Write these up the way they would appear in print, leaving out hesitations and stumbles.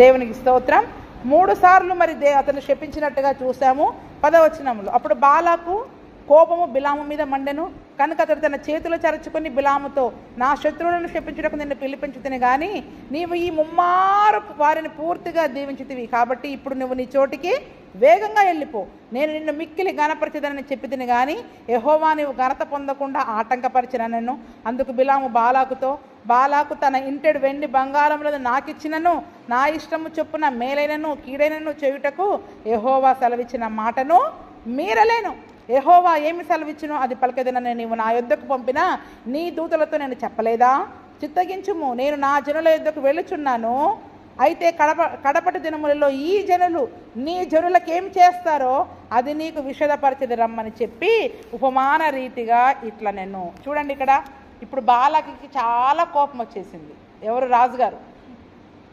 దేవునికి స్తోత్రం. 3 సార్లు మరి అతను శపించినట్టుగా చూసాము 10వ వచనంలో. అప్పుడు బాలాకు కోపము బిలాము మీద మండెను కనుక అతడు తన చేతులు చరచుకొని బిలాముతో, నా శత్రువులను శపించుటకు నిన్ను పిలిపించుతిని గాని నీవు ఈ ముమ్మారు వారిని పూర్తిగా దీవించితివి, కాబట్టి ఇప్పుడు నువ్వు నీ చోటికి వేగంగా వెళ్ళిపో. నేను నిన్ను మిక్కిలి ఘనపరిచిదనని చెప్పితిని గాని యెహోవా నీవు ఘనత పొందకుండా ఆటంకపరిచినను. అందుకు బిలాము బాలాకు తన ఇంటెడు వెండి బంగారములను నాకిచ్చినను నా ఇష్టము చొప్పున మేలైనను కీడైనను చేయుటకు యెహోవా సెలవిచ్చిన మాటను మీరలేను. యెహోవా ఏమి సెలవిచ్చునో అది పలికెదనని నీవు నా యొద్దకు పంపిన నీ దూతలతో నేను చెప్పలేదా? చిత్తగించుము, నేను నా జనుల యొద్దకు వెళ్ళుచున్నాను. అయితే కడపటి దినములలో ఈ జనులు నీ జనులకు ఏం చేస్తారో అది నీకు విషదపరిచేది రమ్మని చెప్పి ఉపమాన రీతిగా ఇట్లా నేను. చూడండి ఇక్కడ ఇప్పుడు బాలాకి చాలా కోపం వచ్చేసింది. ఎవరు? రాజుగారు.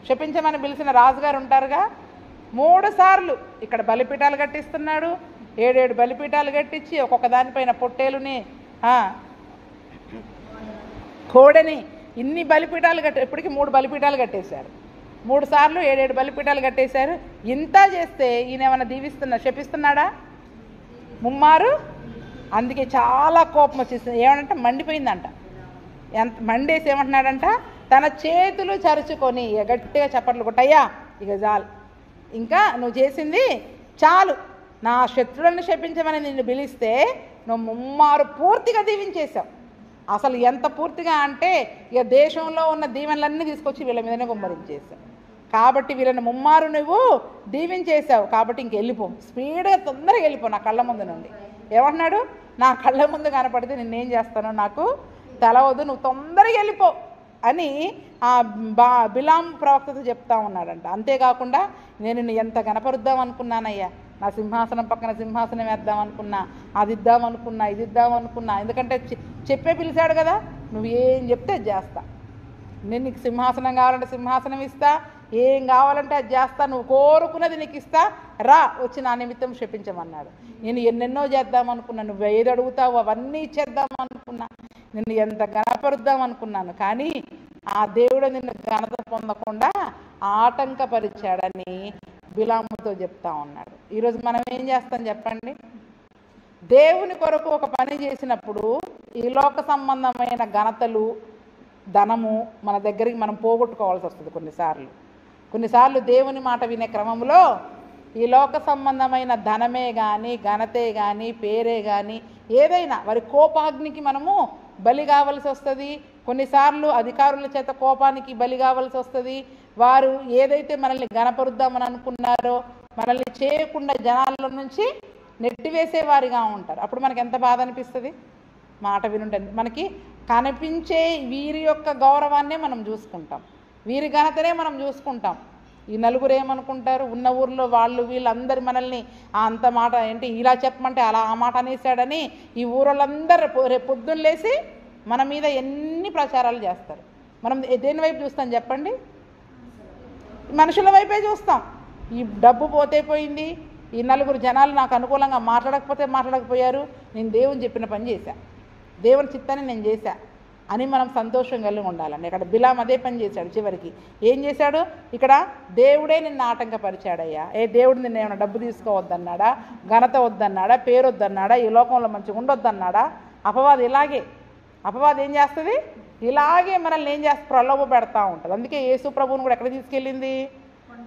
శపించమని పిలిచిన రాజుగారు ఉంటారుగా. 3 సార్లు ఇక్కడ బలిపీఠాలు కట్టిస్తున్నాడు. 7 బలిపీఠాలు కట్టించి ఒక్కొక్క దానిపైన పొట్టేలుని కోడని ఇన్ని బలిపీఠాలు ఇప్పటికి 3 బలిపీఠాలు కట్టేశారు. 3 సార్లు 7 బలిపీఠాలు కట్టేశారు. ఇంత చేస్తే ఈయన ఏమైనా శపిస్తున్నాడా? ముమ్మారు. అందుకే చాలా కోపం వచ్చేసింది. ఏమనంటే మండిపోయిందంట. మండేసి ఏమంటున్నాడంట, తన చేతులు చరుచుకొని గట్టిగా చప్పట్లు కొట్టయ్యా, ఇక చాలు, ఇంకా నువ్వు చేసింది చాలు, నా శత్రువులను శపించమని నిన్ను పిలిస్తే నువ్వు ముమ్మారు పూర్తిగా దీవించేశావు. అసలు ఎంత పూర్తిగా అంటే ఇక దేశంలో ఉన్న దీవెనలన్నీ తీసుకొచ్చి వీళ్ళ మీదనే గుమ్మరించేశావు. కాబట్టి వీళ్ళని ముమ్మారు నువ్వు దీవించేశావు. కాబట్టి ఇంక వెళ్ళిపో, స్పీడ్గా తొందరగా వెళ్ళిపో నా కళ్ళ ముందు నుండి. ఏమంటున్నాడు? నా కళ్ళ ముందు కనపడితే నిన్నేం చేస్తానో నాకు తెలవదు, నువ్వు తొందరగా వెళ్ళిపో అని బిలాం ప్రవక్తతో చెప్తా ఉన్నాడంట. అంతేకాకుండా నేను నిన్ను ఎంత గణపరుద్దాం అనుకున్నానయ్యా, నా సింహాసనం పక్కన సింహాసనం వేద్దాం అనుకున్నా, అది ఇద్దామనుకున్నా, ఇది ఇద్దామనుకున్నా. ఎందుకంటే చెప్పే పిలిచాడు కదా, నువ్వు ఏం చెప్తే అది చేస్తా. నేను నీకు సింహాసనం కావాలంటే సింహాసనం ఇస్తా, ఏం కావాలంటే అది చేస్తా, నువ్వు కోరుకున్నది నీకు ఇస్తా, రా వచ్చి నా నిమిత్తం శపించమన్నాడు. నేను ఎన్నెన్నో చేద్దామనుకున్నా, నువ్వు ఏది అడుగుతావు అవన్నీ ఇచ్చేద్దాం అనుకున్నా, నిన్ను ఎంత గణపరుద్దాం అనుకున్నాను, కానీ ఆ దేవుడు నిన్ను ఘనత పొందకుండా ఆటంకపరిచాడని బిలాముతో చెప్తా ఉన్నాడు. ఈరోజు మనం ఏం చేస్తాం చెప్పండి? దేవుని కొరకు ఒక పని చేసినప్పుడు ఈ లోక సంబంధమైన ఘనతలు, ధనము మన దగ్గరికి మనం పోగొట్టుకోవాల్సి వస్తుంది. కొన్నిసార్లు దేవుని మాట వినే క్రమంలో ఈ లోక సంబంధమైన ధనమే కానీ, ఘనతే కానీ, పేరే కానీ, ఏదైనా వారి కోపాగ్నికి మనము బలి కావాల్సి వస్తుంది. కొన్నిసార్లు అధికారుల చేత కోపానికి బలి కావాల్సి వస్తుంది. వారు ఏదైతే మనల్ని గణపరుద్దామని అనుకున్నారో మనల్ని చేయకుండా జనాల నుంచి నెట్టివేసేవారిగా ఉంటారు. అప్పుడు మనకి ఎంత బాధ అనిపిస్తుంది? మాట వినుంటుంది. మనకి కనిపించే వీరి యొక్క గౌరవాన్నే మనం చూసుకుంటాం, వీరి ఘనతనే మనం చూసుకుంటాం. ఈ నలుగురు ఏమనుకుంటారు? ఉన్న ఊర్లో వాళ్ళు వీళ్ళందరూ మనల్ని అంత మాట ఏంటి ఇలా చెప్పమంటే అలా ఆ మాట అనేసాడని ఈ ఊరోళ్ళందరూ రేపు పొద్దున్న లేసి మన మీద ఎన్ని ప్రచారాలు చేస్తారు. మనం దేని వైపు చూస్తాం చెప్పండి? మనుషుల వైపే చూస్తాం. ఈ డబ్బు పోతే పోయింది, ఈ నలుగురు జనాలు నాకు అనుకూలంగా మాట్లాడకపోయారు, నేను దేవుని చెప్పిన పని చేశా, దేవుని చిత్తాన్ని నేను చేశా అని మనం సంతోషం కలిగి ఉండాలండి. ఇక్కడ బిలాం అదే పని చేశాడు. చివరికి ఏం చేశాడు? ఇక్కడ దేవుడే నిన్ను ఆటంకపరిచాడయ్యా. దేవుడు నిన్ను ఏమైనా డబ్బు తీసుకోవద్దన్నాడా, ఘనత వద్దన్నాడా, పేరు వద్దన్నాడా, ఈ లోకంలో మంచిగా ఉండొద్దన్నాడా? అపవాది ఏం చేస్తుంది? ఇలాగే మనల్ని ఏం చేస్తే ప్రలోభ పెడతా ఉంటుంది. అందుకే యేసు ప్రభువుని కూడా ఎక్కడ తీసుకెళ్ళింది?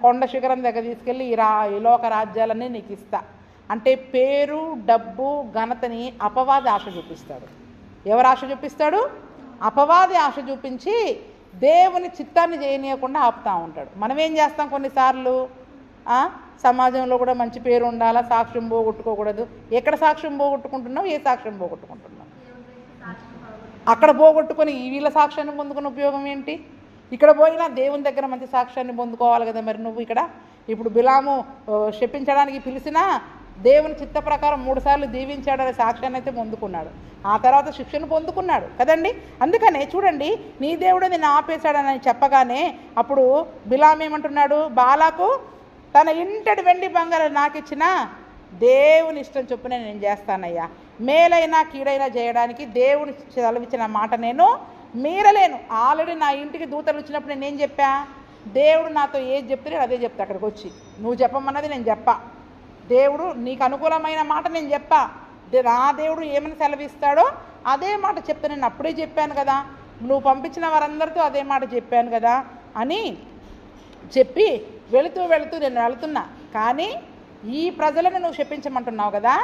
కొండ శిఖరం దగ్గర తీసుకెళ్ళి ఈ లోక రాజ్యాలన్నీ నీకు ఇస్తా అంటే పేరు, డబ్బు, ఘనతని అపవాది ఆశ చూపిస్తాడు. ఎవరు ఆశ చూపిస్తాడు? అపవాది ఆశ చూపించి దేవుని చిత్తాన్ని చేయనీయకుండా ఆపుతూ ఉంటాడు. మనం ఏం చేస్తాం? కొన్నిసార్లు సమాజంలో కూడా మంచి పేరు ఉండాలా, సాక్ష్యం పోగొట్టుకోకూడదు. ఎక్కడ సాక్ష్యం పోగొట్టుకుంటున్నావు? ఏ సాక్ష్యం పోగొట్టుకుంటున్నావు? అక్కడ పోగొట్టుకొని వీళ్ళ సాక్ష్యాన్ని పొందుకున్న ఉపయోగం ఏంటి? ఇక్కడ పోయినా దేవుని దగ్గర మంచి సాక్ష్యాన్ని పొందుకోవాలి కదా. మరి నువ్వు ఇప్పుడు బిలాము శపించడానికి పిలిచినా దేవుని చిత్త ప్రకారం 3 సార్లు దీవించాడనే సాక్ష్యాన్ని అయితే పొందుకున్నాడు. ఆ తర్వాత శిక్షను పొందుకున్నాడు కదండి. అందుకనే చూడండి, నీ దేవుడు నిన్ను ఆపేశాడని చెప్పగానే అప్పుడు బిలాం ఏమంటున్నాడు? బాలాకు తన ఇంటడి వెండి బంగారం నాకు ఇచ్చినా దేవుని ఇష్టం చొప్పున నేను చేస్తానయ్యా, మేలైనా కీడైనా చేయడానికి దేవుని సెలవిచ్చిన మాట నేను మీరలేను. ఆల్రెడీ నా ఇంటికి దూతలు వచ్చినప్పుడు నేనేం చెప్పా? దేవుడు నాతో ఏది చెప్తే అదే చెప్తా. అక్కడికి వచ్చి నువ్వు చెప్పమన్నది నేను చెప్పా, దేవుడు నీకు అనుకూలమైన మాట నేను చెప్పా, నా దేవుడు ఏమని సెలవిస్తాడో అదే మాట చెప్తా. నేను అప్పుడే చెప్పాను కదా, నువ్వు పంపించిన వారందరితో అదే మాట చెప్పాను కదా అని చెప్పి వెళుతూ నేను వెళుతున్నా. కానీ ఈ ప్రజలను నువ్వు శపించమంటున్నావు కదా,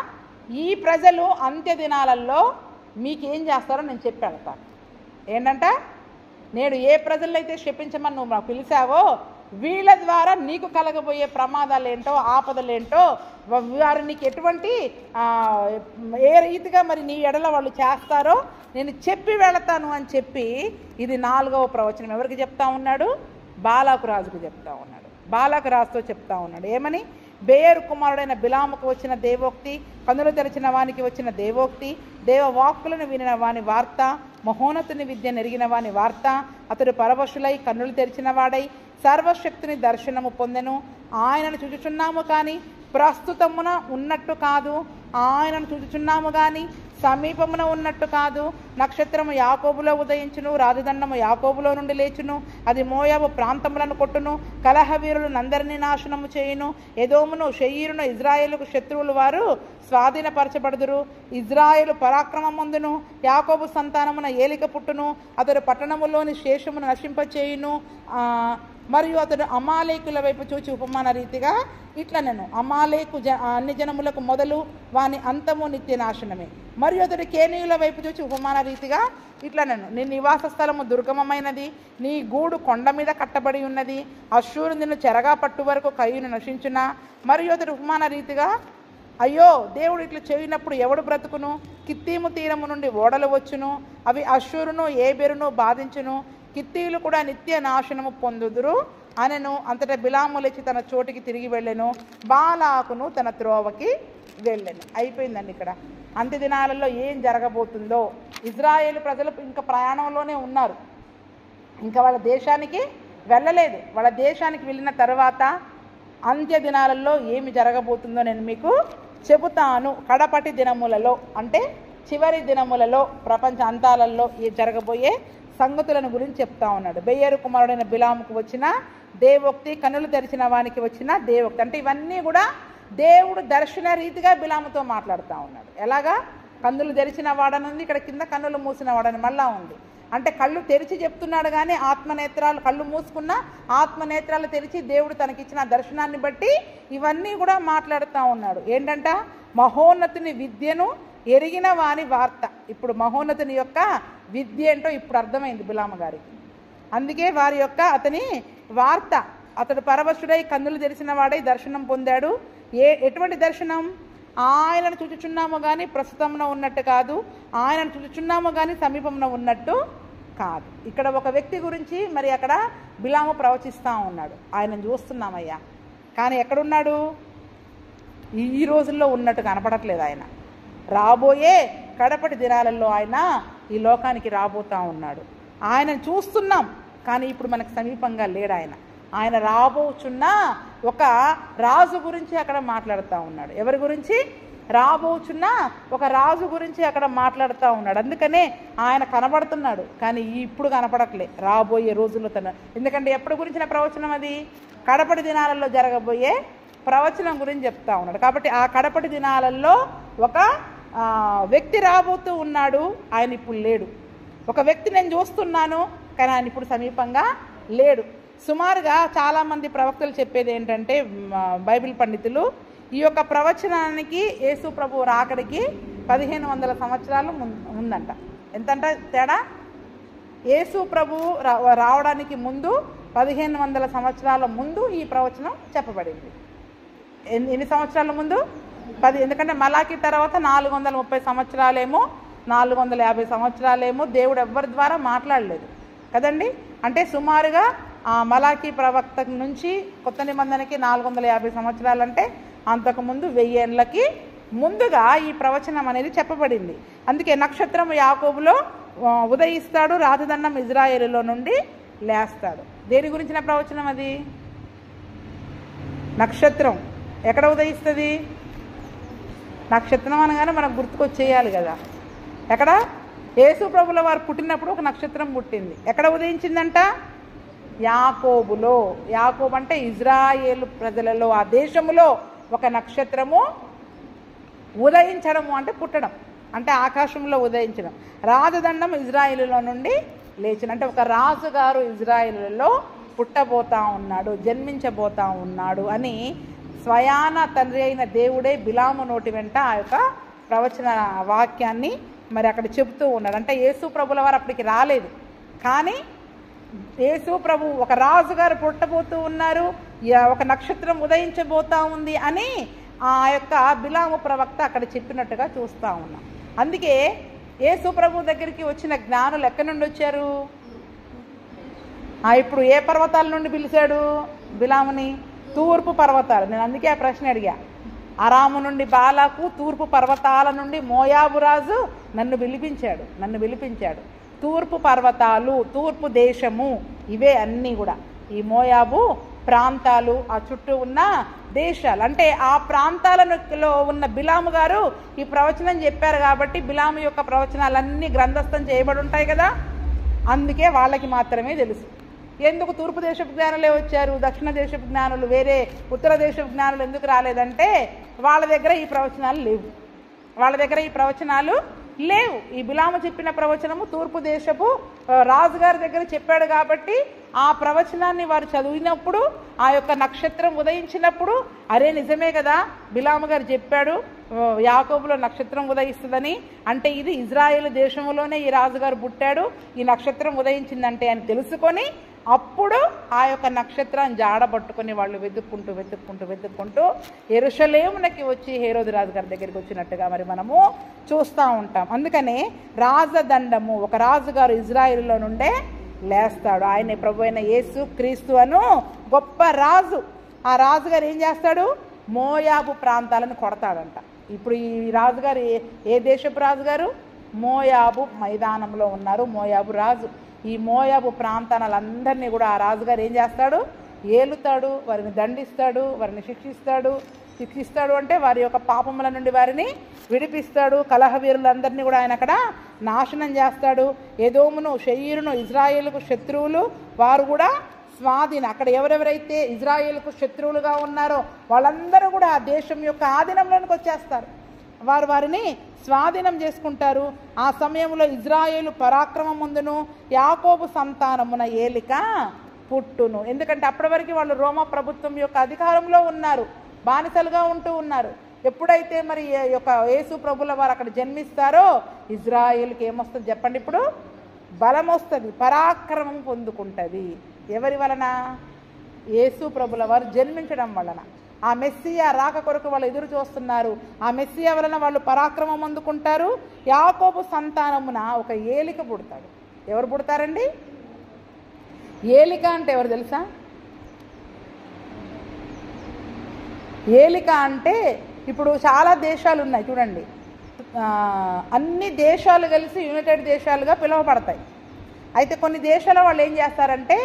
ఈ ప్రజలు అంత్య దినాలలో మీకేం చేస్తారో నేను చెప్పి వెళ్తాను. ఏంటంట, నేను ఏ ప్రజలైతే శపించమని నువ్వు నాకు పిలిచావో వీళ్ళ ద్వారా నీకు కలగబోయే ప్రమాదాలు ఏంటో, ఆపదలేంటో, వారు నీకు ఎటువంటి ఏ రీతిగా మరి నీ ఎడల వాళ్ళు చేస్తారో నేను చెప్పి వెళతాను అని చెప్పి ఇది 4వ ప్రవచనం ఎవరికి చెప్తా ఉన్నాడు? బాలాకు రాజుకు చెప్తా ఉన్నాడు. బాలాకు రాజుతో చెప్తా ఉన్నాడు ఏమని? బేయరు కుమారుడైన బిలాముకు వచ్చిన దేవోక్తి, కన్నులు తెరిచిన వానికి వచ్చిన దేవోక్తి, దేవవాక్కులను వినిన వాని వార్త, మహోన్నతుని విద్య నెరిగిన వాని వార్త, అతడు పరవశులై కన్నులు తెరిచిన వాడై సర్వశక్తిని దర్శనము పొందెను. ఆయనను చూచుచున్నాము కానీ ప్రస్తుతమున ఉన్నట్టు కాదు, ఆయనను చూచుచున్నాము కానీ సమీపమున ఉన్నట్టు కాదు. నక్షత్రము యాకోబులో ఉదయించును, రాజదండము యాకోబులో నుండి లేచును, అది మోయాబు ప్రాంతములను కొట్టును, కలహవీరులను అందరినీ నాశనము చేయును. ఎదోమును షెయీరును ఇజ్రాయేలుకు శత్రువులు వారు స్వాధీనపరచబడుదురు. ఇజ్రాయేలు పరాక్రమముందును, యాకోబు సంతానమున ఏలిక పుట్టును, అతడు పట్టణములోని శేషమును నశింపచేయును. మరియు అతడు అమాలేకుల వైపు చూచి ఉపమాన రీతిగా ఇట్లా నేను అమాలేకు అన్ని జనములకు మొదలు వాని అంతము నిత్య నాశనమే. మరియు అతడు కేనీయుల వైపు చూచి ఉపమాన రీతిగా ఇట్లా నేను నీ నివాస స్థలము దుర్గమమైనది, నీ గూడు కొండ మీద కట్టబడి ఉన్నది, అశ్షూరు నిన్ను చెరగా పట్టు వరకు కయ్యును నశించునా. మరియు అతడు ఉపమాన రీతిగా అయ్యో దేవుడు ఇట్లా చేయనప్పుడు ఎవడు బ్రతుకును? కిత్తీము తీరము నుండి ఓడలు వచ్చును, అవి అశ్షూరును ఏబెరును బాధించును, కిత్తీయులు కూడా నిత్య నాశనము పొందుదురు అనెను. అంతటా బిలాము లేచి తన చోటికి తిరిగి వెళ్ళెను, బాలాకును తన త్రోవకి వెళ్ళెను. అయిపోయిందండి. ఇక్కడ అంత్య దినాలలో ఏం జరగబోతుందో, ఇజ్రాయేలు ప్రజలు ఇంకా ప్రయాణంలోనే ఉన్నారు, ఇంకా వాళ్ళ దేశానికి వెళ్ళలేదు. వాళ్ళ దేశానికి వెళ్ళిన తర్వాత అంత్య దినాలలో ఏమి జరగబోతుందో నేను మీకు చెబుతాను. కడపటి దినములలో అంటే చివరి దినములలో ప్రపంచ అంతాలలో ఏ జరగబోయే సంగతులను గురించి చెప్తా ఉన్నాడు. బెయ్యేరు కుమారుడైన బిలాముకు వచ్చిన దేవోక్తి, కన్నులు తెరిచిన వానికి వచ్చిన దేవోక్తి అంటే ఇవన్నీ కూడా దేవుడు దర్శన రీతిగా బిలాముతో మాట్లాడుతూ ఉన్నాడు. ఎలాగా? కన్నులు తెరిచిన వాడనుంది, ఇక్కడ కింద కన్నులు మూసిన వాడని మళ్ళా ఉంది. అంటే కళ్ళు తెరిచి చెప్తున్నాడు కానీ ఆత్మనేత్రాలు, కళ్ళు మూసుకున్న ఆత్మనేత్రాలు తెరిచి దేవుడు తనకిచ్చిన దర్శనాన్ని బట్టి ఇవన్నీ కూడా మాట్లాడుతూ ఉన్నాడు. ఏంటంట? మహోన్నతుని విద్యను ఎరిగిన వాని వార్త. ఇప్పుడు మహోన్నతుని యొక్క విద్య ఏంటో ఇప్పుడు అర్థమైంది బిలాము గారికి. అందుకే వారి యొక్క అతని వార్త, అతడు పరవశుడై కన్నులు తెరిచిన వాడై దర్శనం పొందాడు. ఎటువంటి దర్శనం? ఆయనను చూచుచున్నాము కానీ ప్రస్తుతంలో ఉన్నట్టు కాదు, ఆయనను చూచుచున్నాము కానీ సమీపంలో ఉన్నట్టు కాదు. ఇక్కడ ఒక వ్యక్తి గురించి మరి అక్కడ బిలాము ప్రవచిస్తూ ఉన్నాడు. ఆయనను చూస్తున్నామయ్యా, కానీ ఎక్కడున్నాడు? ఈ రోజుల్లో ఉన్నట్టు కనపడట్లేదు. ఆయన రాబోయే కడపటి దినాలలో ఆయన ఈ లోకానికి రాబోతూ ఉన్నాడు. ఆయనను చూస్తున్నాం కానీ ఇప్పుడు మనకు సమీపంగా లేడు. ఆయన రాబోచున్న ఒక రాజు గురించి అక్కడ మాట్లాడుతూ ఉన్నాడు. ఎవరి గురించి? రాబోచున్న ఒక రాజు గురించి అక్కడ మాట్లాడుతూ ఉన్నాడు. అందుకనే ఆయన కనబడుతున్నాడు కానీ ఇప్పుడు కనపడట్లే. రాబోయే రోజుల్లో ఎందుకంటే ఎప్పటి గురించిన ప్రవచనం అది? కడపటి దినాలలో జరగబోయే ప్రవచనం గురించి చెప్తా ఉన్నాడు. కాబట్టి ఆ కడపటి దినాలలో ఒక వ్యక్తి రాబోతూ ఉన్నాడు, ఆయన ఇప్పుడు లేడు. ఒక వ్యక్తి నేను చూస్తున్నాను కానీ ఆయన ఇప్పుడు సమీపంగా లేడు. సుమారుగా చాలామంది ప్రవక్తలు చెప్పేది ఏంటంటే, బైబిల్ పండితులు ఈ యొక్క ప్రవచనానికి యేసు ప్రభు రాకడికి 1500 సంవత్సరాలు ఉందంట. ఎంతంట తేడా? యేసు ప్రభు రావడానికి ముందు 1500 సంవత్సరాల ముందు ఈ ప్రవచనం చెప్పబడింది. ఎన్ని సంవత్సరాల ముందు? 10. ఎందుకంటే మలాకి తర్వాత 430 సంవత్సరాలేమో, 450 సంవత్సరాలేమో దేవుడు ఎవరి ద్వారా మాట్లాడలేదు కదండి. అంటే సుమారుగా మలాకి ప్రవక్త నుంచి కొత్త నిబంధనకి 450 సంవత్సరాలంటే అంతకుముందు 1000 ఏళ్ళకి ముందుగా ఈ ప్రవచనం అనేది చెప్పబడింది. అందుకే నక్షత్రం యాకోబులో ఉదయిస్తాడు, రాజదండం ఇజ్రాయేలులో నుండి లేస్తాడు. దేని గురించిన ప్రవచనం అది? నక్షత్రం ఎక్కడ ఉదయిస్తుంది? నక్షత్రం అనగానే మనకు గుర్తుకొచ్చేయాలి కదా. ఎక్కడ? యేసు ప్రభుల వారు పుట్టినప్పుడు ఒక నక్షత్రం పుట్టింది. ఎక్కడ ఉదయించిందంట? యాకోబులో, యాకోబు అంటే ఇజ్రాయేలు ప్రజలలో, ఆ దేశములో ఒక నక్షత్రము ఉదయించడము అంటే పుట్టడం, అంటే ఆకాశంలో ఉదయించడం. రాజదండం ఇజ్రాయేలులో నుండి లేచిన, అంటే ఒక రాజుగారు ఇజ్రాయేలులో పుట్టబోతా ఉన్నాడు, జన్మించబోతా ఉన్నాడు అని స్వయాన తండ్రి అయిన దేవుడే బిలాము నోటి వెంట ఆ యొక్క ప్రవచన వాక్యాన్ని మరి అక్కడ చెబుతూ ఉన్నాడు. అంటే యేసు ప్రభుల వారు అప్పటికి రాలేదు, కానీ యేసు ప్రభు ఒక రాజుగారు పుట్టబోతూ ఉన్నారు, ఒక నక్షత్రం ఉదయించబోతా ఉంది అని ఆ యొక్క బిలాము ప్రవక్త అక్కడ చెప్పినట్టుగా చూస్తూ ఉన్నాం. అందుకే యేసు ప్రభు దగ్గరికి వచ్చిన జ్ఞానులు ఎక్కడి నుండి వచ్చారు? ఇప్పుడు ఏ పర్వతాల నుండి పిలిచాడు బిలాముని? తూర్పు పర్వతాలు. నేను అందుకే ఆ ప్రశ్న అడిగా. అరాము నుండి బాలాకు, తూర్పు పర్వతాల నుండి మోయాబు రాజు నన్ను పిలిపించాడు. తూర్పు పర్వతాలు, తూర్పు దేశము, ఇవే అన్నీ కూడా ఈ మోయాబు ప్రాంతాలు, ఆ చుట్టూ ఉన్న దేశాలు. అంటే ఆ ప్రాంతాలలో ఉన్న బిలాము గారు ఈ ప్రవచనం చెప్పారు కాబట్టి బిలాము యొక్క ప్రవచనాలన్నీ గ్రంథస్థం చేయబడి ఉంటాయి కదా, అందుకే వాళ్ళకి మాత్రమే తెలుసు. ఎందుకు తూర్పు దేశపు జ్ఞానులే వచ్చారు, దక్షిణ దేశపు జ్ఞానులు, వేరే ఉత్తర దేశపు జ్ఞానులు ఎందుకు రాలేదంటే వాళ్ళ దగ్గర ఈ ప్రవచనాలు లేవు. ఈ బిలాము చెప్పిన ప్రవచనము తూర్పు దేశపు రాజుగారి దగ్గర చెప్పాడు కాబట్టి ఆ ప్రవచనాన్ని వారు చదివినప్పుడు, ఆ యొక్క నక్షత్రం ఉదయించినప్పుడు, అరే నిజమే కదా బిలాము గారు చెప్పాడు యాకోబులో నక్షత్రం ఉదయిస్తుందని, అంటే ఇది ఇజ్రాయేల్ దేశంలోనే ఈ రాజుగారు పుట్టాడు, ఈ నక్షత్రం ఉదయించిందంటే అని తెలుసుకొని అప్పుడు ఆ యొక్క నక్షత్రాన్ని జాడబట్టుకుని వాళ్ళు వెతుక్కుంటూ యెరూషలేమునకి వచ్చి హేరోదు రాజు గారి దగ్గరికి వచ్చినట్టుగా మరి మనము చూస్తూ ఉంటాం. అందుకనే రాజదండము, ఒక రాజుగారు ఇజ్రాయేలులో నుండే లేస్తాడు. ఆయన ప్రభు అయిన యేసు క్రీస్తు అను గొప్ప రాజు. ఆ రాజుగారు ఏం చేస్తాడు? మోయాబు ప్రాంతాలను కొడతాడంట. ఇప్పుడు ఈ రాజుగారు ఏ దేశపు రాజుగారు? మోయాబు మైదానంలో ఉన్నారు మోయాబు రాజు. ఈ మోయాబు ప్రాంతాలందరినీ కూడా ఆ రాజుగారు ఏం చేస్తాడు? ఏలుతాడు, వారిని దండిస్తాడు, వారిని శిక్షిస్తాడు అంటే వారి యొక్క పాపముల నుండి వారిని విడిపిస్తాడు. కలహవీరులందరినీ కూడా ఆయన అక్కడ నాశనం చేస్తాడు. ఎదోమును, షెయీరును ఇజ్రాయేలుకు శత్రువులు, వారు కూడా స్వాధీనం. అక్కడ ఎవరెవరైతే ఇజ్రాయేలుకు శత్రువులుగా ఉన్నారో వాళ్ళందరూ కూడా ఆ దేశం యొక్క ఆధీనంలోనికి వచ్చేస్తారు. వారిని స్వాధీనం చేసుకుంటారు. ఆ సమయంలో ఇజ్రాయేలు పరాక్రమం ముందును యాకోబు సంతానమున ఏలిక పుట్టును. ఎందుకంటే అప్పటి వరకు వాళ్ళు రోమా ప్రభుత్వం యొక్క అధికారంలో ఉన్నారు, బానిసలుగా ఉంటూ ఉన్నారు. ఎప్పుడైతే మరి యొక్క యేసు ప్రభుల వారు అక్కడ జన్మిస్తారో ఇజ్రాయేల్కి ఏమొస్తుంది చెప్పండి? ఇప్పుడు బలం వస్తుంది, పరాక్రమం పొందుకుంటుంది. ఎవరి వలన? యేసు ప్రభుల వారు జన్మించడం వలన. ఆ మెస్సియా రాక కొరకు వాళ్ళు ఎదురు చూస్తున్నారు. ఆ మెస్సియా వలన వాళ్ళు పరాక్రమం అందుకుంటారు. యాకోబు సంతానమున ఒక ఏలిక పుడతాడు. ఎవరు పుడతారండి? ఏలిక అంటే ఎవరు తెలుసా? ఏలిక అంటే ఇప్పుడు చాలా దేశాలు ఉన్నాయి చూడండి, అన్ని దేశాలు కలిసి యునైటెడ్ దేశాలుగా పిలువబడతాయి. అయితే కొన్ని దేశాల వాళ్ళు ఏం చేస్తారంటే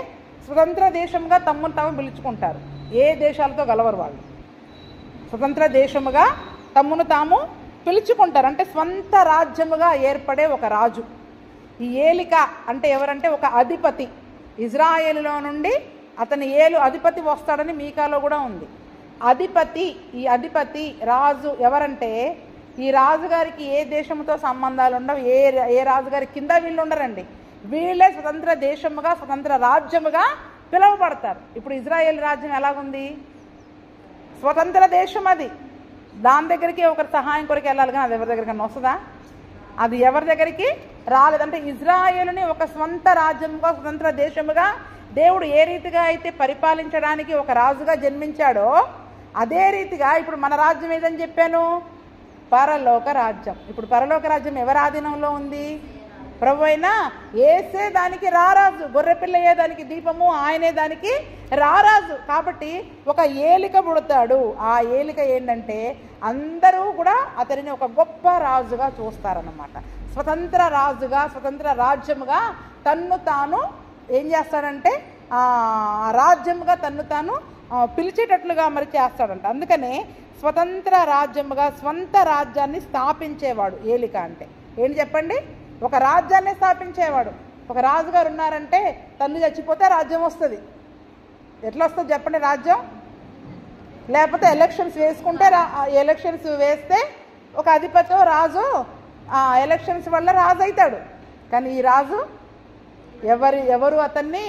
స్వతంత్ర దేశంగా తమ్మును తాము పిలుచుకుంటారు. ఏ దేశాలతో గలవరు వాళ్ళు, స్వతంత్ర దేశముగా తమ్మును తాము పిలుచుకుంటారు. అంటే స్వంత రాజ్యముగా ఏర్పడే ఒక రాజు. ఈ ఏలిక అంటే ఎవరంటే ఒక అధిపతి. ఇజ్రాయేలులో నుండి అతని అధిపతి వస్తాడని మీకాలో కూడా ఉంది. అధిపతి, ఈ అధిపతి రాజు ఎవరంటే ఈ రాజుగారికి ఏ దేశంతో సంబంధాలు ఉండవు, ఏ రాజుగారి కింద వీళ్ళు ఉండరండి. వీళ్ళే స్వతంత్ర దేశముగా, స్వతంత్ర రాజ్యముగా పిలువబడతారు. ఇప్పుడు ఇజ్రాయేల్ రాజ్యం ఎలాగుంది? స్వతంత్ర దేశం అది. దాని దగ్గరికి ఒకరి సహాయం కొరకు వెళ్ళాలి, కానీ అది ఎవరి దగ్గరికి వస్తుందా? అది ఎవరి దగ్గరికి రాలేదంటే ఇజ్రాయేలుని ఒక స్వంత రాజ్యముగా, స్వతంత్ర దేశముగా దేవుడు ఏ రీతిగా అయితే పరిపాలించడానికి ఒక రాజుగా జన్మించాడో అదే రీతిగా ఇప్పుడు మన రాజ్యం ఏదని చెప్పాను? పరలోక రాజ్యం. ఇప్పుడు పరలోక రాజ్యం ఎవరి ఆధీనంలో ఉంది? ప్రభు అయినా యేసే దానికి రారాజు. గొర్రెపిల్లయే దానికి దీపము, ఆయనే దానికి రారాజు. కాబట్టి ఒక ఏలిక పుడతాడు. ఆ ఏలిక ఏంటంటే అందరూ కూడా అతనిని ఒక గొప్ప రాజుగా చూస్తారన్నమాట. స్వతంత్ర రాజుగా, స్వతంత్ర రాజ్యముగా తన్ను తాను ఏం చేస్తాడంటే రాజ్యముగా తన్ను తాను పిలిచేటట్లుగా మరి చేస్తాడంట. అందుకనే స్వతంత్ర రాజ్యముగా స్వంత రాజ్యాన్ని స్థాపించేవాడు ఏలిక అంటే. ఏంటి చెప్పండి? ఒక రాజ్యాన్ని స్థాపించేవాడు. ఒక రాజుగారు ఉన్నారంటే తండ్రి చచ్చిపోతే రాజ్యం వస్తుంది. ఎట్లా వస్తుంది చెప్పండి రాజ్యం? లేకపోతే ఎలక్షన్స్ వేసుకుంటే ఎలక్షన్స్ వేస్తే ఒక అధిపతి రాజు ఎలక్షన్స్ వల్ల రాజు అవుతాడు. కానీ ఈ రాజు ఎవరు అతన్ని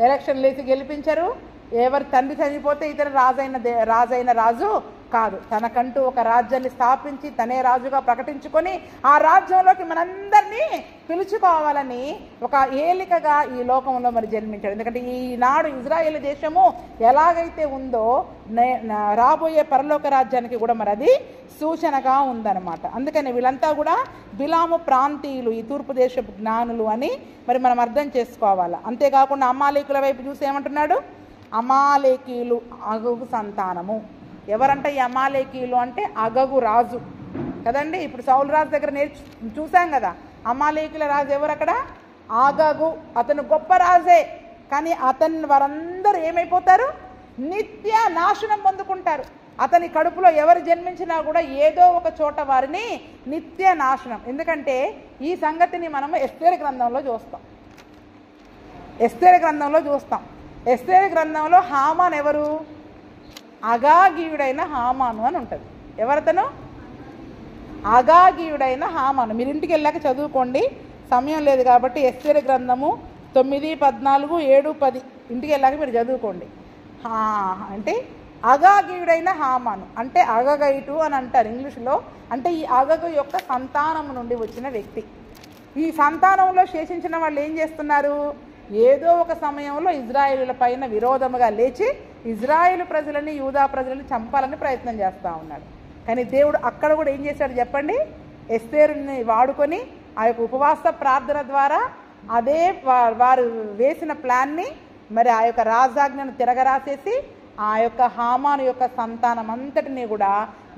ఎలక్షన్లు వేసి గెలిపించరు. ఎవరి తండ్రి చనిపోతే ఇతను రాజైన రాజు కాదు. తనకంటూ ఒక రాజ్యాన్ని స్థాపించి తనే రాజుగా ప్రకటించుకొని ఆ రాజ్యంలోకి మనందరినీ పిలుచుకోవాలని ఒక ఏలికగా ఈ లోకంలో మరి జన్మించాడు. ఎందుకంటే ఈనాడు ఇజ్రాయేల్ దేశము ఎలాగైతే ఉందో రాబోయే పరలోక రాజ్యానికి కూడా మరి అది సూచనగా ఉందన్నమాట. అందుకని వీళ్ళంతా కూడా బిలాము ప్రాంతీయులు, ఈ తూర్పు దేశపు జ్ఞానులు అని మరి మనం అర్థం చేసుకోవాలి. అంతేకాకుండా అమాలేకుల వైపు చూసి ఏమంటున్నాడు? అమాలేకీయులు అగగు సంతానము. ఎవరంటే ఈ అమాలేకీయులు అంటే అగగు రాజు కదండి. ఇప్పుడు సౌలు రాజు దగ్గర చూసాం కదా. అమాలేకీయుల రాజు ఎవరు అక్కడ? అగగు. అతను గొప్ప రాజే, కానీ వారందరూ ఏమైపోతారు? నిత్య నాశనం పొందుకుంటారు. అతని కడుపులో ఎవరు జన్మించినా కూడా ఏదో ఒక చోట వారిని నిత్య నాశనం. ఎందుకంటే ఈ సంగతిని మనము ఎస్తేరు గ్రంథంలో చూస్తాం. ఎస్తేరు గ్రంథంలో హామాన్ ఎవరు? అగాగీయుడైన హామాను అని ఉంటుంది. ఎవరతను? అగాగీయుడైన హామాను. మీరు ఇంటికి వెళ్ళాక చదువుకోండి, సమయం లేదు కాబట్టి. ఎస్తేరు గ్రంథము 9, 14, 7, 10 ఇంటికి వెళ్ళాక మీరు చదువుకోండి. అంటే అగాగీయుడైన హామాను అంటే అగగైటు అని అంటారు ఇంగ్లీష్లో. అంటే ఈ అగగు యొక్క సంతానం నుండి వచ్చిన వ్యక్తి. ఈ సంతానంలో శేషించిన వాళ్ళు ఏం చేస్తున్నారు? ఏదో ఒక సమయంలో ఇజ్రాయేలుల పైన విరోధముగా లేచి ఇజ్రాయేలు ప్రజలని, యూదా ప్రజలని చంపాలని ప్రయత్నం చేస్తూ ఉన్నాడు. కానీ దేవుడు అక్కడ కూడా ఏం చేశాడు చెప్పండి? ఎస్తేరుని వాడుకొని ఆ యొక్క ఉపవాస ప్రార్థన ద్వారా అదే వారు వేసిన ప్లాన్ని మరి ఆ యొక్క రాజాజ్ఞను తిరగరాసేసి ఆ యొక్క హామాను యొక్క సంతానం అంతటినీ కూడా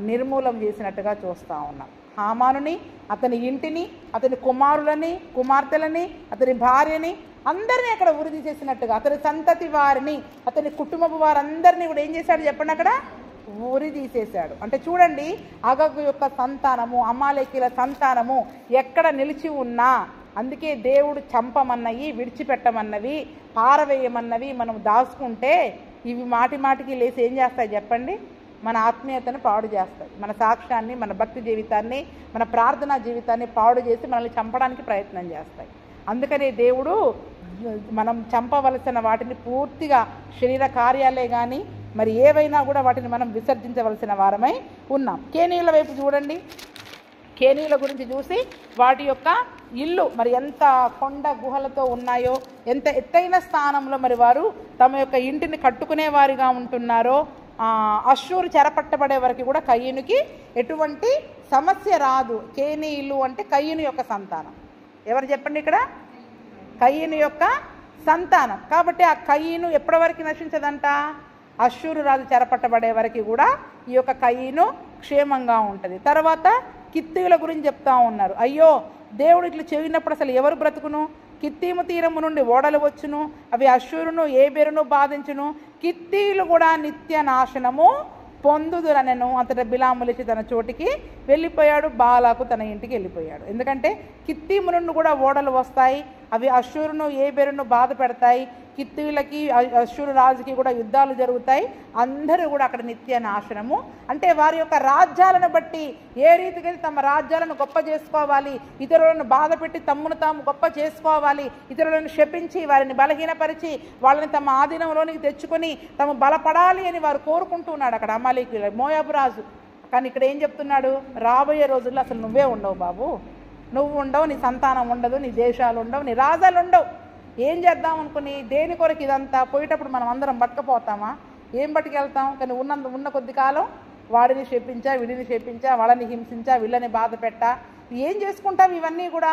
నిర్మూలం చేసినట్టుగా చూస్తూ ఉన్నాం. హామానుని, అతని ఇంటిని, అతని కుమారులని, కుమార్తెలని, అతని భార్యని అందరినీ అక్కడ ఉరిది చేసినట్టుగా అతని సంతతి వారిని, అతని కుటుంబపు వారందరినీ కూడా ఏం చేశాడు చెప్పండి? అక్కడ ఉరి తీసేశాడు. అంటే చూడండి, అగగు యొక్క సంతానము, అమాలేకీల సంతానము ఎక్కడ నిలిచి ఉన్నా, అందుకే దేవుడు చంపమన్నవి, విడిచిపెట్టమన్నవి, పారవేయమన్నవి మనం దాచుకుంటే ఇవి మాటి మాటికి లేసి ఏం చేస్తాయి చెప్పండి? మన ఆత్మీయతను పాడు చేస్తాయి. మన సాక్ష్యాన్ని, మన భక్తి జీవితాన్ని, మన ప్రార్థనా జీవితాన్ని పాడు చేసి మనల్ని చంపడానికి ప్రయత్నం చేస్తాయి. అందుకనే దేవుడు మనం చంపవలసిన వాటిని పూర్తిగా శరీర కార్యాలే కానీ మరి ఏవైనా కూడా వాటిని మనం విసర్జించవలసిన వారమై ఉన్నాం. కేనీయుల వైపు చూడండి. కేనీయుల గురించి చూసి వాటి యొక్క ఇల్లు మరి ఎంత కొండ గుహలతో ఉన్నాయో, ఎంత ఎత్తైన స్థానంలో మరి వారు తమ యొక్క ఇంటిని కట్టుకునే వారిగా ఉంటున్నారో. అశ్షూరు చెరపట్టబడే వరకు కూడా కయ్యూనుకి ఎటువంటి సమస్య రాదు. కేనీయులు అంటే కయ్యూను యొక్క సంతానం. ఎవరు చెప్పండి? ఇక్కడ కయ్యూను యొక్క సంతానం. కాబట్టి ఆ కయ్యూను ఎప్పటి వరకు నశించదంట? అశ్షూరు రాజు చెరపట్టబడే వరకు కూడా ఈ యొక్క కయ్యూను క్షేమంగా ఉంటుంది. తర్వాత కిత్తీయుల గురించి చెప్తా ఉన్నారు. అయ్యో, దేవుడు ఇట్లా చెవినప్పుడు అసలు ఎవరు బ్రతుకును? కిత్తీము తీరము నుండి ఓడలు వచ్చును, అవి అశ్షూరును ఏబెరును బాధించును, కిత్తీయులు కూడా నిత్య నాశనము పొందుదురనెను. అంతటా బిలాము లేచి తన చోటికి వెళ్ళిపోయాడు, బాలాకు తన ఇంటికి వెళ్ళిపోయాడు. ఎందుకంటే కిత్తీము నుండి కూడా ఓడలు వస్తాయి, అవి అశ్షూరును ఏబెరును బాధ పెడతాయి. కిత్తీయులకి అశ్షూరు రాజుకి కూడా యుద్ధాలు జరుగుతాయి. అందరూ కూడా అక్కడ నిత్య నాశనము. అంటే వారి యొక్క రాజ్యాలను బట్టి ఏ రీతిగా తమ రాజ్యాలను గొప్ప చేసుకోవాలి, ఇతరులను బాధ పెట్టి తమ్మును తాము గొప్ప చేసుకోవాలి, ఇతరులను శపించి వారిని బలహీనపరిచి వాళ్ళని తమ ఆధీనంలోనికి తెచ్చుకొని తాము బలపడాలి అని వారు కోరుకుంటున్నాడు అక్కడ అమాలేకీయులు, మోయాబు రాజు. కానీ ఇక్కడ ఏం చెప్తున్నాడు? రాబోయే రోజుల్లో అసలు నువ్వే ఉండవు బాబు, నువ్వు ఉండవు, నీ సంతానం ఉండదు, నీ దేశాలు ఉండవు, నీ రాజాలు ఉండవు. ఏం చేద్దాం అనుకుని దేని కొరకు ఇదంతా? పోయేటప్పుడు మనం అందరం పట్టుకపోతామా? ఏం పట్టుకెళ్తాం? కానీ ఉన్న కొద్ది కాలం వాడిని శపించా, వీడిని శపించా, వాళ్ళని హింసించా, వీళ్ళని బాధ పెట్టా, ఏం చేసుకుంటావు ఇవన్నీ కూడా?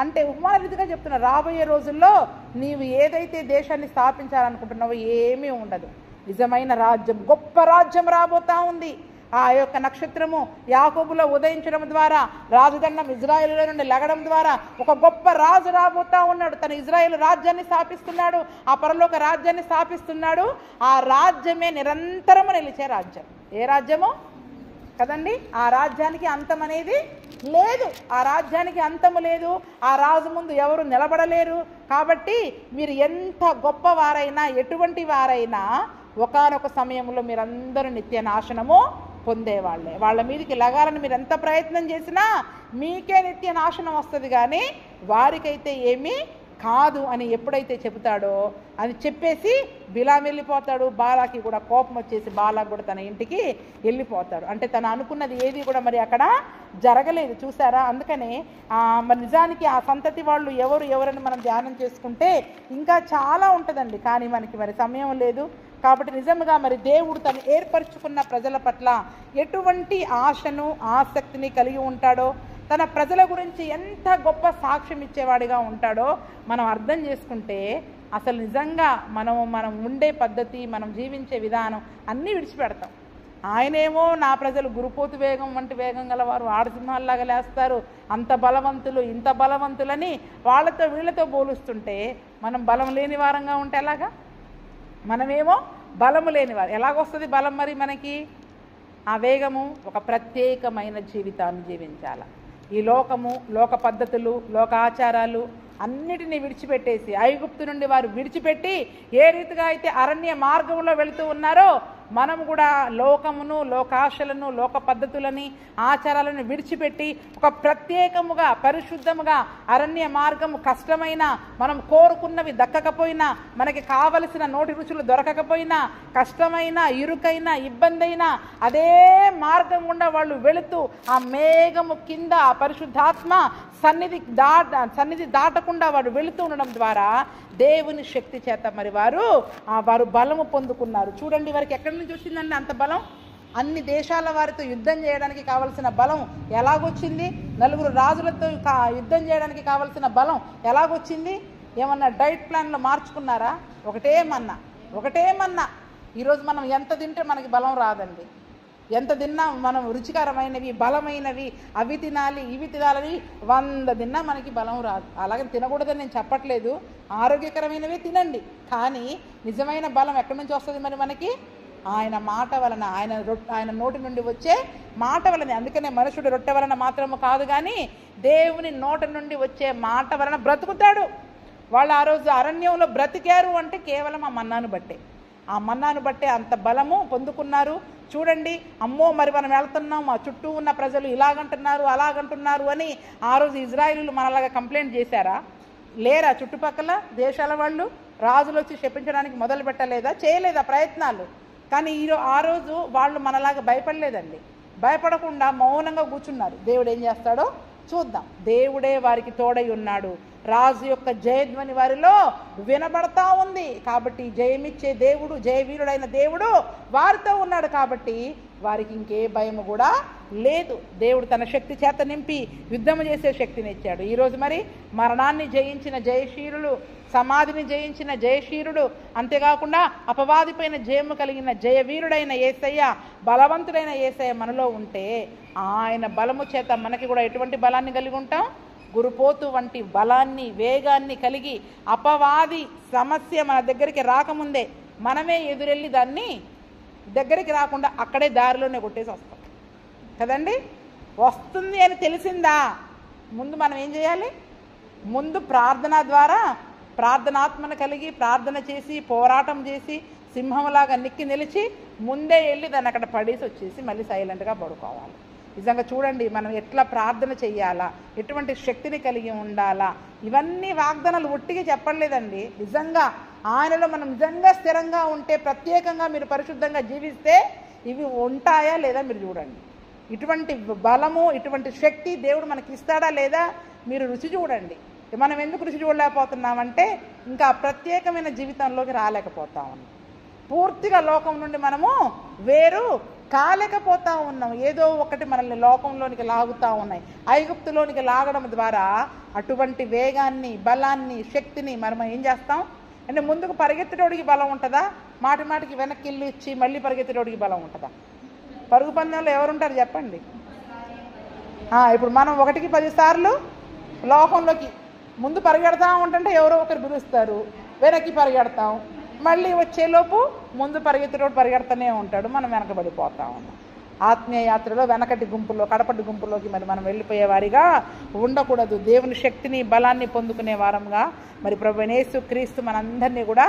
అంటే ఉపమాన రీతిగా చెప్తున్నా, రాబోయే రోజుల్లో నీవు ఏదైతే దేశాన్ని స్థాపించాలనుకుంటున్నావో ఏమీ ఉండదు. నిజమైన రాజ్యం, గొప్ప రాజ్యం రాబోతా ఉంది. ఆ యొక్క నక్షత్రము యాకోబులో ఉదయించడం ద్వారా, రాజదండం ఇజ్రాయేలు నుండి లెగడం ద్వారా ఒక గొప్ప రాజు రాబోతా ఉన్నాడు. తన ఇజ్రాయేలు రాజ్యాన్ని స్థాపిస్తున్నాడు, ఆ పరలోక రాజ్యాన్ని స్థాపిస్తున్నాడు. ఆ రాజ్యమే నిరంతరము నిలిచే రాజ్యం. ఏ రాజ్యము? కదండి. ఆ రాజ్యానికి అంతం అనేది లేదు, ఆ రాజ్యానికి అంతము లేదు, ఆ రాజు ముందు ఎవరు నిలబడలేరు. కాబట్టి మీరు ఎంత గొప్పవారైనా ఎటువంటి వారైనా ఒకానొక సమయంలో మీరందరూ నిత్య నాశనము పొందేవాళ్ళే. వాళ్ళ మీదకి లగాలని మీరు ఎంత ప్రయత్నం చేసినా మీకే నిత్య నాశనం వస్తుంది, కానీ వారికైతే ఏమీ కాదు అని ఎప్పుడైతే చెబుతాడో అని చెప్పేసి బిలాం వెళ్ళిపోతాడు. బాలాకి కూడా కోపం వచ్చేసి బాలాకు కూడా తన ఇంటికి వెళ్ళిపోతాడు. అంటే తను అనుకున్నది ఏది కూడా మరి అక్కడ జరగలేదు, చూసారా. అందుకనే మరి నిజానికి ఆ సంతతి వాళ్ళు ఎవరని మనం ధ్యానం చేసుకుంటే ఇంకా చాలా ఉంటుందండి, కానీ మనకి మరి సమయం లేదు. కాబట్టి నిజంగా మరి దేవుడు తను ఏర్పరచుకున్న ప్రజల పట్ల ఎటువంటి ఆశను ఆసక్తిని కలిగి ఉంటాడో, తన ప్రజల గురించి ఎంత గొప్ప సాక్ష్యం ఇచ్చేవాడిగా ఉంటాడో మనం అర్థం చేసుకుంటే అసలు నిజంగా మనం ఉండే పద్ధతి, మనం జీవించే విధానం అన్నీ విడిచిపెడతాం. ఆయనేమో నా ప్రజలు గురుపోతు వేగం వంటి వేగం గలవారు, ఆడసింహాల్లాగా లేస్తారు, అంత బలవంతులు ఇంత బలవంతులని వాళ్ళతో వీళ్ళతో పోలుస్తుంటే మనం బలం లేని వారంగా ఉంటే ఎలాగా? మనమేమో బలము లేనివారు. ఎలాగొస్తుంది బలం మరి మనకి? ఆ వేగము ఒక ప్రత్యేకమైన జీవితాన్ని జీవించాలి. ఈ లోకము, లోక పద్ధతులు, లోక ఆచారాలు అన్నిటినీ విడిచిపెట్టేసి, ఐగుప్తు నుండి వారు విడిచిపెట్టి ఏ రీతిగా అయితే అరణ్య మార్గంలో వెళుతూ ఉన్నారో మనం కూడా లోకమును, లోకాశలను, లోక పద్ధతులని, ఆచారాలను విడిచిపెట్టి ఒక ప్రత్యేకముగా పరిశుద్ధముగా అరణ్య మార్గము కష్టమైన, మనం కోరుకున్నవి దక్కకపోయినా, మనకి కావలసిన నోటి రుచులు దొరకకపోయినా, కష్టమైన, ఇరుకైన, ఇబ్బంది అయినా అదే మార్గం గుండా వాళ్ళు వెళుతూ ఆ మేఘము కింద ఆ పరిశుద్ధాత్మ సన్నిధి దాటకుండా వాడు వెళుతూ ఉండడం ద్వారా దేవుని శక్తి చేత మరి వారు బలము పొందుకున్నారు. చూడండి, వారికి ఎక్కడి నుంచి వచ్చిందండి అంత బలం? అన్ని దేశాల వారితో యుద్ధం చేయడానికి కావలసిన బలం ఎలాగొచ్చింది? నలుగురు రాజులతో యుద్ధం చేయడానికి కావలసిన బలం ఎలాగొచ్చింది? ఏమన్నా డైట్ ప్లాన్లో మార్చుకున్నారా? ఒకటే మన్నా. ఈరోజు మనం ఎంత తింటే మనకి బలం రాదండి. ఎంత తిన్నా మనం రుచికరమైనవి, బలమైనవి, అవి తినాలి, ఇవి తినాలని 100 తిన్నా మనకి బలం రాదు. అలాగే తినకూడదని నేను చెప్పట్లేదు, ఆరోగ్యకరమైనవి తినండి, కానీ నిజమైన బలం ఎక్కడి నుంచి వస్తుంది మరి మనకి? ఆయన మాట వలన, ఆయన నోటి నుండి వచ్చే మాట వలన. అందుకనే మనుషుడు రొట్టె వలన మాత్రము కాదు, కానీ దేవుని నోటి నుండి వచ్చే మాట వలన బ్రతుకుతాడు. వాళ్ళు ఆ రోజు అరణ్యంలో బ్రతికారు అంటే కేవలం ఆ మన్నాను బట్టే. ఆ మన్నాను బట్టే అంత బలము పొందుకున్నారు. చూడండి, అమ్మో మరి మనం వెళ్తున్నాం, మా చుట్టూ ఉన్న ప్రజలు ఇలాగంటున్నారు అలాగంటున్నారు అని ఆ రోజు ఇజ్రాయిలీలు మనలాగా కంప్లైంట్ చేశారా? లేరా? చుట్టుపక్కల దేశాల వాళ్ళు రాజులు వచ్చి శపించడానికి మొదలు పెట్టలేదా? చేయలేదా ప్రయత్నాలు? కానీ ఆ రోజు వాళ్ళు మనలాగా భయపడలేదండి. భయపడకుండా మౌనంగా కూర్చున్నారు. దేవుడు ఏం చేస్తాడో చూద్దాం. దేవుడే వారికి తోడై ఉన్నాడు. రాజు యొక్క జయధ్వని వారిలో వినబడతా ఉంది. కాబట్టి జయమిచ్చే దేవుడు, జయవీరుడైన దేవుడు వారితో ఉన్నాడు. కాబట్టి వారికి ఇంకే భయము కూడా లేదు. దేవుడు తన శక్తి చేత నింపి యుద్ధము చేసే శక్తిని ఇచ్చాడు. ఈరోజు మరి మరణాన్ని జయించిన జయశీరులు, సమాధిని జయించిన జయశీరుడు, అంతేకాకుండా అపవాదిపైన జయము కలిగిన జయవీరుడైన యేసయ్య, బలవంతుడైన యేసయ్య మనలో ఉంటే ఆయన బలము చేత మనకి కూడా ఎటువంటి బలాన్ని కలిగి ఉంటాం? గురుపోతు వంటి బలాన్ని, వేగాన్ని కలిగి అపవాది సమస్య మన దగ్గరికి రాకముందే మనమే ఎదురెళ్ళి దాన్ని దగ్గరికి రాకుండా అక్కడే దారిలోనే కొట్టేసి వస్తాం కదండి. వస్తుంది అని తెలిసిందా ముందు మనం ఏం చేయాలి? ముందు ప్రార్థన ద్వారా ప్రార్థనాత్మను కలిగి ప్రార్థన చేసి పోరాటం చేసి సింహంలాగా నిక్కి నిలిచి ముందే వెళ్ళి దాన్ని అక్కడ పడేసి వచ్చేసి మళ్ళీ సైలెంట్గా పడుకోవాలి. నిజంగా చూడండి, మనం ఎట్లా ప్రార్థన చెయ్యాలా, ఎటువంటి శక్తిని కలిగి ఉండాలా, ఇవన్నీ వాగ్దానాలు ఒట్టిగా చెప్పలేదండి. నిజంగా ఆయనలో మనం నిజంగా స్థిరంగా ఉంటే, ప్రత్యేకంగా మీరు పరిశుద్ధంగా జీవిస్తే ఇవి ఉంటాయా లేదా మీరు చూడండి. ఇటువంటి బలము, ఇటువంటి శక్తి దేవుడు మనకి ఇస్తాడా లేదా మీరు రుచి చూడండి. మనం ఎందుకు రుచి చూడలేకపోతున్నామంటే ఇంకా ప్రత్యేకమైన జీవితంలోకి రాలేకపోతా ఉన్నాం. పూర్తిగా లోకం నుండి మనము వేరు కాలేకపోతా ఉన్నాం. ఏదో ఒకటి మనల్ని లోకంలోనికి లాగుతూ ఉన్నాయి. ఐగుప్తులోనికి లాగడం ద్వారా అటువంటి వేగాన్ని, బలాన్ని, శక్తిని మనం ఏం చేస్తాం అంటే ముందుకు పరిగెత్తేటోడికి బలం ఉంటుందా? మాటి మాటికి వెనక్కి ఇల్లు ఇచ్చి మళ్ళీ పరిగెత్తేటోడికి బలం ఉంటుందా? పరుగు పందెంలో ఎవరుంటారు చెప్పండి? ఇప్పుడు మనం 1కి 10 సార్లు లోకంలోకి ముందు పరిగెడతా ఉంటుంటే ఎవరో ఒకరు పిలుస్తారు, వెనక్కి పరిగెడతాం, మళ్ళీ వచ్చేలోపు ముందు పరిగెత్తేటోడు పరిగెడుతూనే ఉంటాడు, మనం వెనకబడిపోతా ఉన్నాం. ఆత్మీయ యాత్రలో వెనకటి గుంపులో కడపటి గుంపులోకి మరి మనం వెళ్ళిపోయే వారిగా ఉండకూడదు. దేవుని శక్తిని బలాన్ని పొందుకునే వారంగా మరి ప్రభువైన యేసు క్రీస్తు మనందరినీ కూడా